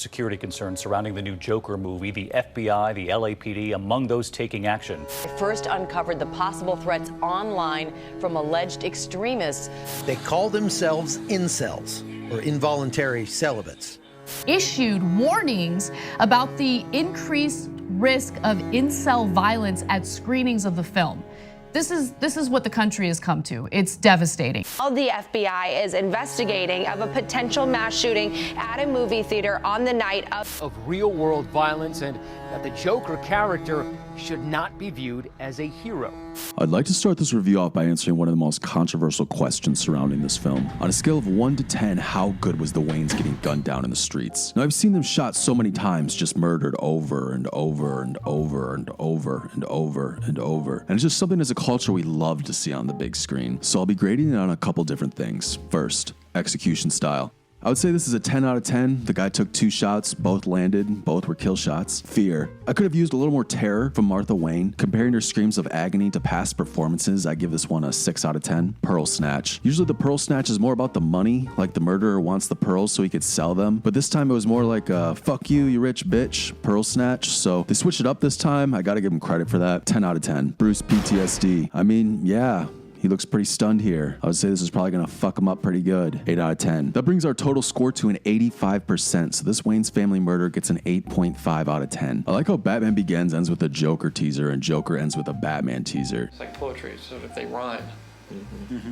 security concerns surrounding the new Joker movie. The FBI, the LAPD, among those taking action. First uncovered the possible threats online from alleged extremists. They call themselves incels, or involuntary celibates. Issued warnings about the increased risk of incel violence at screenings of the film. This is what the country has come to. It's devastating. The FBI is investigating of a potential mass shooting at a movie theater on the night of real-world violence, and that the Joker character should not be viewed as a hero. I'd like to start this review off by answering one of the most controversial questions surrounding this film. On a scale of 1 to 10, how good was the Waynes getting gunned down in the streets? Now, I've seen them shot so many times, just murdered over and over and over and over and over and over. And it's just something as a culture we love to see on the big screen. So I'll be grading it on a couple different things. First, execution style. I would say this is a 10 out of 10. The guy took 2 shots, both landed, both were kill shots. Fear. I could have used a little more terror from Martha Wayne. Comparing her screams of agony to past performances, I give this one a 6 out of 10. Pearl snatch. Usually the pearl snatch is more about the money, like the murderer wants the pearls so he could sell them. But this time it was more like a fuck you, you rich bitch, pearl snatch. So they switched it up this time. I gotta give him credit for that. 10 out of 10. Bruce PTSD. I mean, yeah. He looks pretty stunned here. I would say this is probably gonna fuck him up pretty good. 8 out of 10. That brings our total score to an 85%. So this Wayne's family murder gets an 8.5 out of 10. I like how Batman Begins ends with a Joker teaser and Joker ends with a Batman teaser. It's like poetry, so if they rhyme,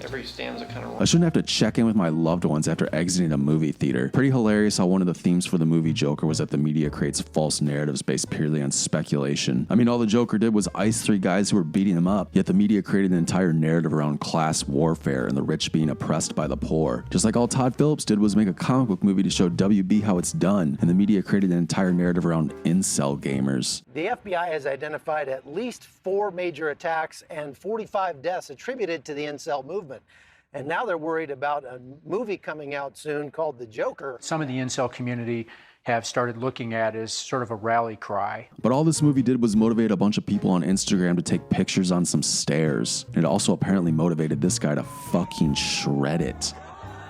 every stanza kind of. I shouldn't have to check in with my loved ones after exiting a movie theater. Pretty hilarious how one of the themes for the movie Joker was that the media creates false narratives based purely on speculation. I mean, all the Joker did was ice 3 guys who were beating him up, yet the media created an entire narrative around class warfare and the rich being oppressed by the poor. Just like all Todd Phillips did was make a comic book movie to show WB how it's done, and the media created an entire narrative around incel gamers. The FBI has identified at least 4 major attacks and 45 deaths attributed to the incel movement. And now they're worried about a movie coming out soon called The Joker. Some of the incel community have started looking at as sort of a rally cry. But all this movie did was motivate a bunch of people on Instagram to take pictures on some stairs. And it also apparently motivated this guy to fucking shred it.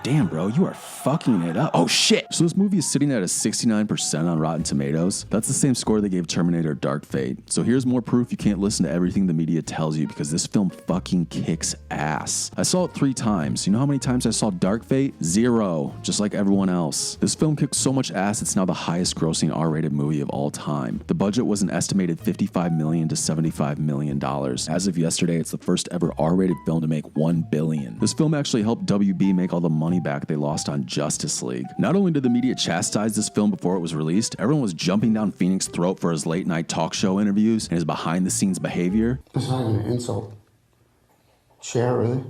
Damn, bro, you are fucking it up. Oh, shit. So this movie is sitting at a 69% on Rotten Tomatoes. That's the same score they gave Terminator Dark Fate. So here's more proof you can't listen to everything the media tells you, because this film fucking kicks ass. I saw it 3 times. You know how many times I saw Dark Fate? 0, just like everyone else. This film kicked so much ass, it's now the highest grossing R-rated movie of all time. The budget was an estimated $55 million to $75 million. As of yesterday, it's the first ever R-rated film to make $1 billion. This film actually helped WB make all the money back they lost on Justice League. Not only did the media chastise this film before it was released, everyone was jumping down Phoenix's throat for his late night talk show interviews and his behind the scenes behavior. It's not even an insult. Cher, really?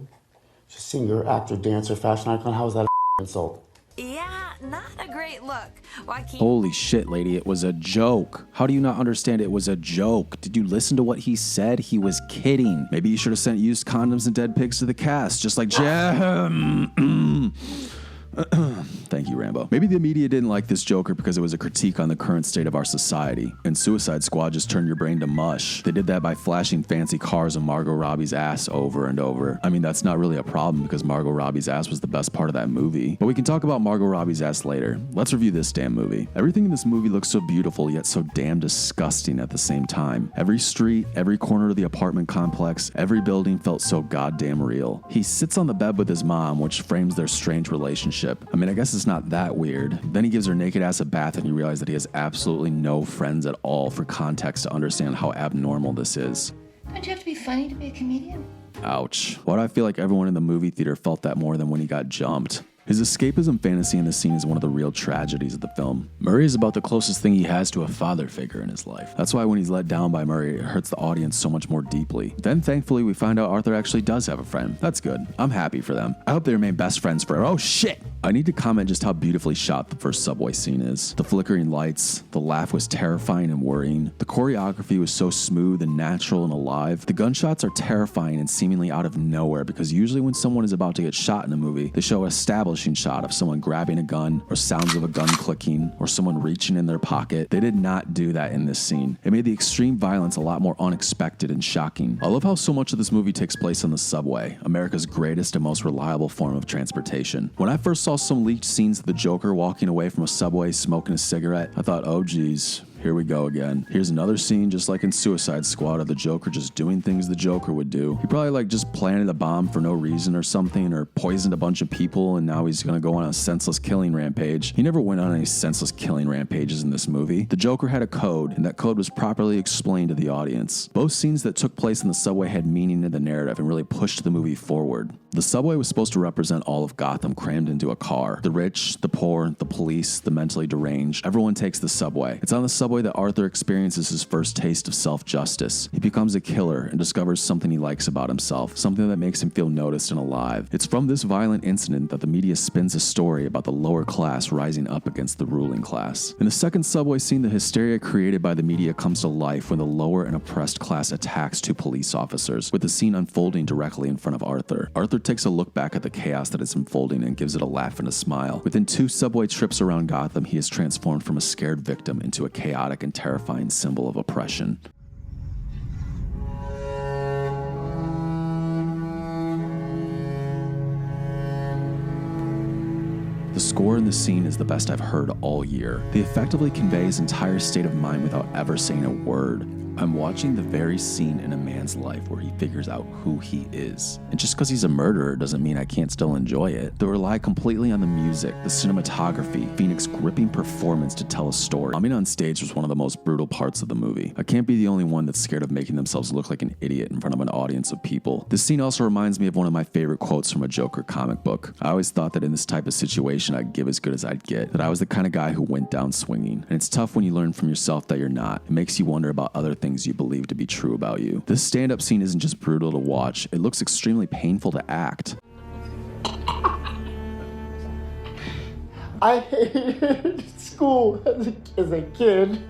She's a singer, actor, dancer, fashion icon. How is that an insult? Yeah, not a great look. Holy shit, lady, it was a joke. How do you not understand it was a joke? Did you listen to what he said? He was kidding. Maybe you should have sent used condoms and dead pigs to the cast, just like Jam. Thank you, Rambo. Maybe the media didn't like this Joker because it was a critique on the current state of our society. And Suicide Squad just turned your brain to mush. They did that by flashing fancy cars of Margot Robbie's ass over and over. I mean, that's not really a problem because Margot Robbie's ass was the best part of that movie. But we can talk about Margot Robbie's ass later. Let's review this damn movie. Everything in this movie looks so beautiful yet so damn disgusting at the same time. Every street, every corner of the apartment complex, every building felt so goddamn real. He sits on the bed with his mom, which frames their strange relationship. I mean, I guess it's not that weird. Then he gives her naked ass a bath and you realize that he has absolutely no friends at all for context to understand how abnormal this is. Don't you have to be funny to be a comedian? Ouch. Why do I feel like everyone in the movie theater felt that more than when he got jumped? His escapism fantasy in the scene is one of the real tragedies of the film. Murray is about the closest thing he has to a father figure in his life. That's why when he's let down by Murray, it hurts the audience so much more deeply. Then thankfully we find out Arthur actually does have a friend. That's good. I'm happy for them. I hope they remain best friends forever. Oh shit! I need to comment just how beautifully shot the first subway scene is. The flickering lights, the laugh was terrifying and worrying. The choreography was so smooth and natural and alive. The gunshots are terrifying and seemingly out of nowhere because usually when someone is about to get shot in a movie, they show an establishing shot of someone grabbing a gun or sounds of a gun clicking or someone reaching in their pocket. They did not do that in this scene. It made the extreme violence a lot more unexpected and shocking. I love how so much of this movie takes place on the subway, America's greatest and most reliable form of transportation. When I first saw saw some leaked scenes of the Joker walking away from a subway smoking a cigarette, I thought, oh geez, here we go again. Here's another scene just like in Suicide Squad of the Joker just doing things the Joker would do. He probably like just planted a bomb for no reason or something, or poisoned a bunch of people, and now he's gonna go on a senseless killing rampage. He never went on any senseless killing rampages in this movie. The Joker had a code, and that code was properly explained to the audience. Both scenes that took place in the subway had meaning in the narrative and really pushed the movie forward. The subway was supposed to represent all of Gotham crammed into a car. The rich, the poor, the police, the mentally deranged. Everyone takes the subway. It's on the subway that Arthur experiences his first taste of self-justice. He becomes a killer and discovers something he likes about himself, something that makes him feel noticed and alive. It's from this violent incident that the media spins a story about the lower class rising up against the ruling class. In the second subway scene, the hysteria created by the media comes to life when the lower and oppressed class attacks two police officers, with the scene unfolding directly in front of Arthur. Arthur takes a look back at the chaos that is unfolding and gives it a laugh and a smile. Within 2 subway trips around Gotham, he is transformed from a scared victim into a chaotic and terrifying symbol of oppression. The score in the scene is the best I've heard all year. They effectively convey his entire state of mind without ever saying a word. I'm watching the very scene in a man's life where he figures out who he is. And just because he's a murderer doesn't mean I can't still enjoy it. They rely completely on the music, the cinematography, Phoenix's gripping performance to tell a story. Bombing on stage was one of the most brutal parts of the movie. I can't be the only one that's scared of making themselves look like an idiot in front of an audience of people. This scene also reminds me of one of my favorite quotes from a Joker comic book. I always thought that in this type of situation I'd give as good as I'd get, that I was the kind of guy who went down swinging. And it's tough when you learn from yourself that you're not. It makes you wonder about other things you believe to be true about you. This stand-up scene isn't just brutal to watch, it looks extremely painful to act. I hated school as a kid.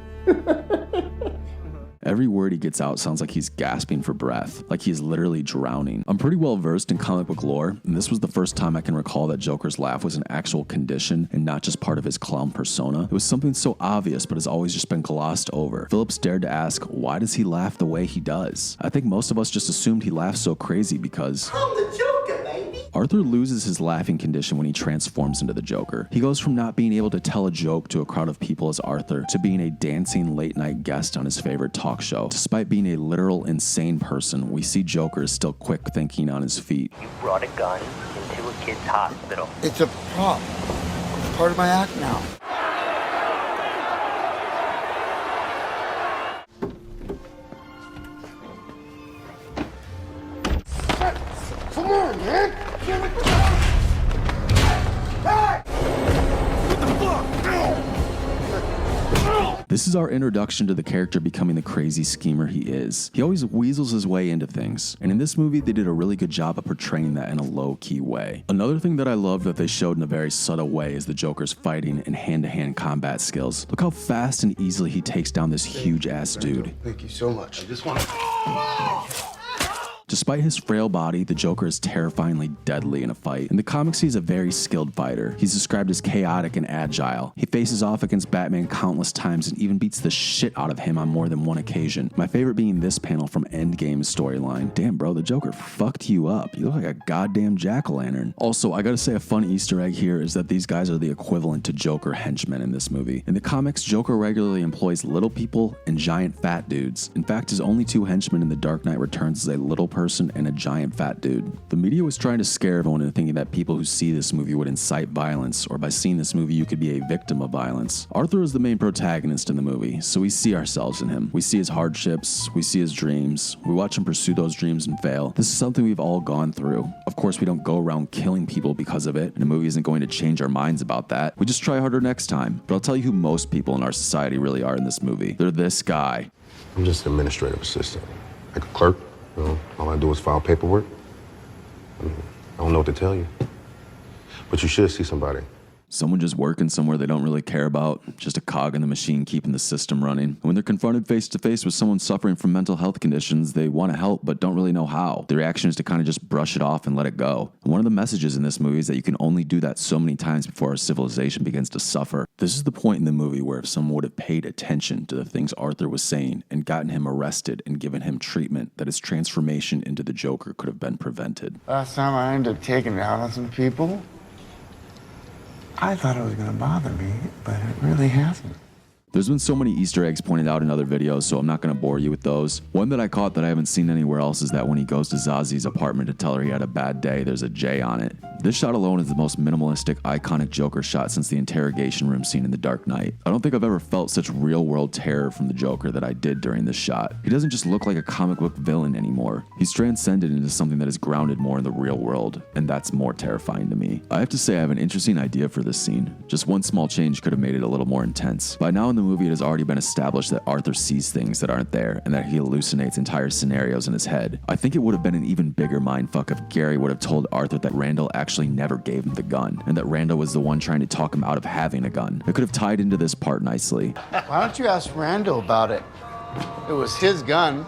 Every word he gets out sounds like he's gasping for breath, like he's literally drowning. I'm pretty well versed in comic book lore, and this was the first time I can recall that Joker's laugh was an actual condition and not just part of his clown persona. It was something so obvious but has always just been glossed over. Phillips dared to ask, why does he laugh the way he does? I think most of us just assumed he laughs so crazy because I'm the Joker, baby. Arthur loses his laughing condition when he transforms into the Joker. He goes from not being able to tell a joke to a crowd of people as Arthur to being a dancing late-night guest on his favorite talk show. Despite being a literal insane person, we see Joker is still quick thinking on his feet. You brought a gun into a kid's hospital. It's a prop. It's part of my act now. Come on, man! This is our introduction to the character becoming the crazy schemer he is. He always weasels his way into things, and in this movie they did a really good job of portraying that in a low-key way. Another thing that I love that they showed in a very subtle way is the Joker's fighting and hand-to-hand combat skills. Look how fast and easily he takes down this huge-ass dude. Thank you so much. I just want to... Despite his frail body, the Joker is terrifyingly deadly in a fight. In the comics, he's a very skilled fighter. He's described as chaotic and agile. He faces off against Batman countless times and even beats the shit out of him on more than one occasion. My favorite being this panel from Endgame's storyline. Damn, bro, the Joker fucked you up. You look like a goddamn jack-o'-lantern. Also, I gotta say a fun Easter egg here is that these guys are the equivalent to Joker henchmen in this movie. In the comics, Joker regularly employs little people and giant fat dudes. In fact, his only 2 henchmen in The Dark Knight Returns is a little person and a giant fat dude. The media was trying to scare everyone into thinking that people who see this movie would incite violence, or by seeing this movie you could be a victim of violence. Arthur is the main protagonist in the movie, so we see ourselves in him. We see his hardships, we see his dreams, we watch him pursue those dreams and fail. This is something we've all gone through. Of course, we don't go around killing people because of it, and the movie isn't going to change our minds about that. We just try harder next time. But I'll tell you who most people in our society really are in this movie. They're this guy. I'm just an administrative assistant, like a clerk. You know, all I do is file paperwork. I don't know what to tell you. But you should see somebody. Someone just working somewhere they don't really care about, just a cog in the machine keeping the system running. And when they're confronted face to face with someone suffering from mental health conditions, they want to help but don't really know how. The reaction is to kind of just brush it off and let it go. And one of the messages in this movie is that you can only do that so many times before our civilization begins to suffer. This is the point in the movie where if someone would have paid attention to the things Arthur was saying and gotten him arrested and given him treatment, that his transformation into the Joker could have been prevented. Last time I ended up taking it out on some people, I thought it was gonna bother me, but it really hasn't. There's been so many Easter eggs pointed out in other videos, so I'm not going to bore you with those. One that I caught that I haven't seen anywhere else is that when he goes to Zazi's apartment to tell her he had a bad day, there's a J on it. This shot alone is the most minimalistic, iconic Joker shot since the interrogation room scene in The Dark Knight. I don't think I've ever felt such real-world terror from the Joker that I did during this shot. He doesn't just look like a comic book villain anymore. He's transcended into something that is grounded more in the real world, and that's more terrifying to me. I have to say I have an interesting idea for this scene. Just one small change could have made it a little more intense. By now in the movie, it has already been established that Arthur sees things that aren't there and that he hallucinates entire scenarios in his head. I think it would have been an even bigger mindfuck if Gary would have told Arthur that Randall actually never gave him the gun and that Randall was the one trying to talk him out of having a gun. It could have tied into this part nicely. Why don't you ask Randall about it? It was his gun.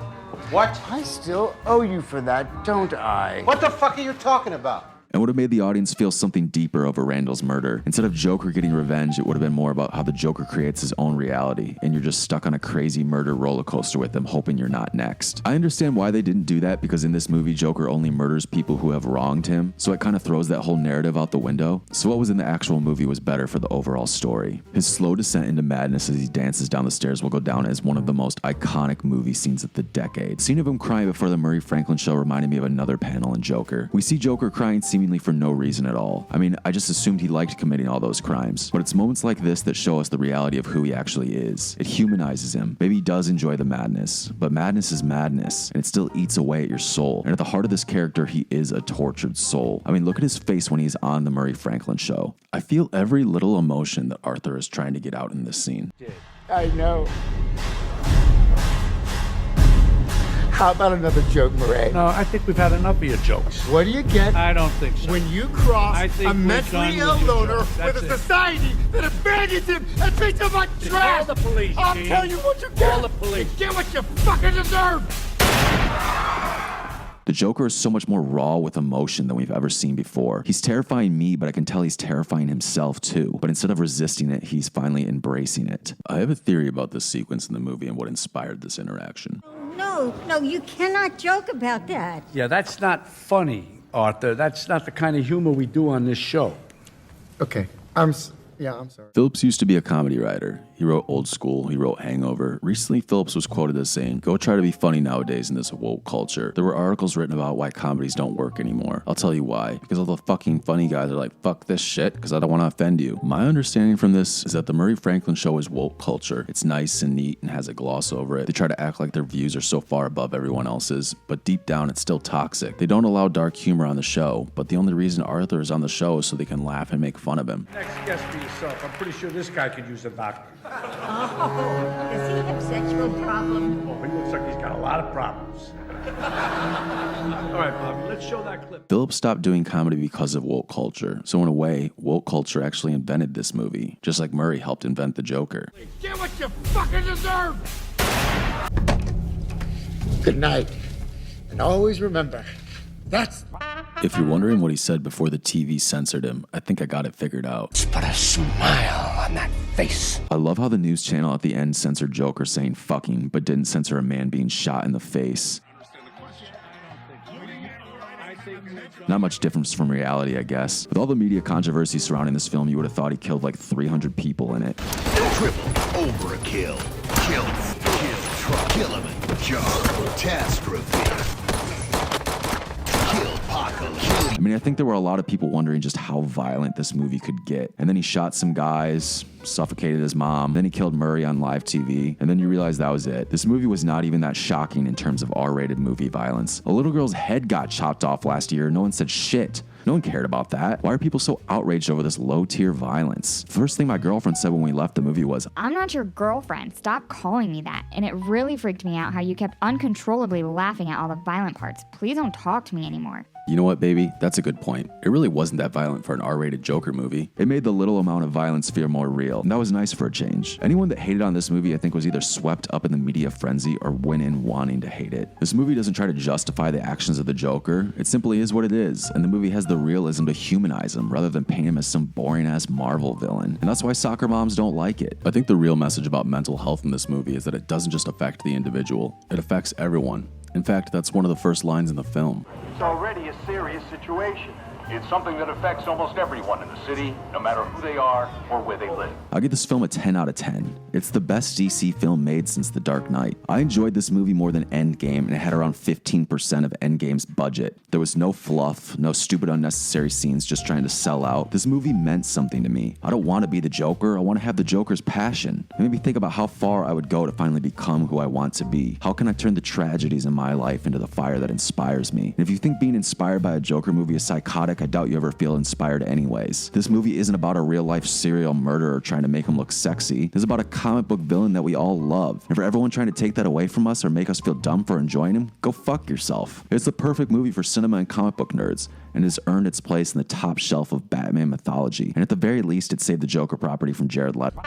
What? I still owe you for that, don't I? What the fuck are you talking about? And would have made the audience feel something deeper over Randall's murder. Instead of Joker getting revenge, it would have been more about how the Joker creates his own reality, and you're just stuck on a crazy murder roller coaster with him, hoping you're not next. I understand why they didn't do that, because in this movie, Joker only murders people who have wronged him, so it kind of throws that whole narrative out the window. So what was in the actual movie was better for the overall story. His slow descent into madness as he dances down the stairs will go down as one of the most iconic movie scenes of the decade. The scene of him crying before the Murray Franklin show reminded me of another panel in Joker. We see Joker crying seemingly for no reason at all. I mean, I just assumed he liked committing all those crimes. But it's moments like this that show us the reality of who he actually is. It humanizes him. Maybe he does enjoy the madness, but madness is madness, and it still eats away at your soul. And at the heart of this character, he is a tortured soul. I mean, look at his face when he's on the Murray Franklin show. I feel every little emotion that Arthur is trying to get out in this scene. I know. How about another joke, Murray? No, I think we've had enough of your jokes. What do you get? I don't think so. When you cross I think a we're mentally done ill with your loner jokes. with That's a it. society that abandons him and treats him like trash! Call the police, I'll Gene. tell you what you get! Call the police. You get what you fucking deserve! The Joker is so much more raw with emotion than we've ever seen before. He's terrifying me, but I can tell he's terrifying himself too. But instead of resisting it, he's finally embracing it. I have a theory about this sequence in the movie and what inspired this interaction. No, you cannot joke about that. Yeah, that's not funny, Arthur. That's not the kind of humor we do on this show. Okay, I'm sorry. Phillips used to be a comedy writer. He wrote Old School, he wrote Hangover. Recently, Phillips was quoted as saying, "Go try to be funny nowadays in this woke culture." There were articles written about why comedies don't work anymore. I'll tell you why. Because all the fucking funny guys are like, fuck this shit, because I don't want to offend you. My understanding from this is that the Murray Franklin show is woke culture. It's nice and neat and has a gloss over it. They try to act like their views are so far above everyone else's, but deep down it's still toxic. They don't allow dark humor on the show, but the only reason Arthur is on the show is so they can laugh and make fun of him. Next guest for yourself. I'm pretty sure this guy could use a doctor. Oh, does he have sexual problems? Oh, he looks like he's got a lot of problems. All right, Bobby, let's show that clip. Phillips stopped doing comedy because of woke culture. So in a way, woke culture actually invented this movie, just like Murray helped invent the Joker. Get what you fucking deserve! Good night. And always remember, that's... If you're wondering what he said before the TV censored him, I think I got it figured out. Put a smile on that face. I love how the news channel at the end censored Joker saying fucking, but didn't censor a man being shot in the face. Not much difference from reality, I guess. With all the media controversy surrounding this film, you would have thought he killed like 300 people in it. Triple over a kill. Kill truck. Kill him in jar. Catastrophe. I mean, I think there were a lot of people wondering just how violent this movie could get. And then he shot some guys, suffocated his mom, then he killed Murray on live TV, and then you realize that was it. This movie was not even that shocking in terms of R-rated movie violence. A little girl's head got chopped off last year, no one said shit. No one cared about that. Why are people so outraged over this low-tier violence? First thing my girlfriend said when we left the movie was, "I'm not your girlfriend. Stop calling me that." And it really freaked me out how you kept uncontrollably laughing at all the violent parts. Please don't talk to me anymore. you know what, baby? That's a good point. It really wasn't that violent for an R-rated Joker movie. It made the little amount of violence feel more real, and that was nice for a change. Anyone that hated on this movie, I think, was either swept up in the media frenzy or went in wanting to hate it. This movie doesn't try to justify the actions of the Joker. It simply is what it is, and the movie has the realism to humanize him rather than paint him as some boring-ass Marvel villain. And that's why soccer moms don't like it. I think the real message about mental health in this movie is that it doesn't just affect the individual, it affects everyone. In fact, that's one of the first lines in the film. It's already a serious situation. It's something that affects almost everyone in the city, no matter who they are or where they live. I'll give this film a 10 out of 10. It's the best DC film made since The Dark Knight. I enjoyed this movie more than Endgame, and it had around 15% of Endgame's budget. There was no fluff, no stupid unnecessary scenes just trying to sell out. This movie meant something to me. I don't want to be the Joker, I want to have the Joker's passion. It made me think about how far I would go to finally become who I want to be. How can I turn the tragedies in my life into the fire that inspires me? And if you think being inspired by a Joker movie is psychotic, I doubt you ever feel inspired anyways. This movie isn't about a real-life serial murderer trying to make him look sexy. This is about a comic book villain that we all love. And for everyone trying to take that away from us or make us feel dumb for enjoying him, go fuck yourself. It's the perfect movie for cinema and comic book nerds, and has earned its place in the top shelf of Batman mythology. And at the very least, it saved the Joker property from Jared Leto.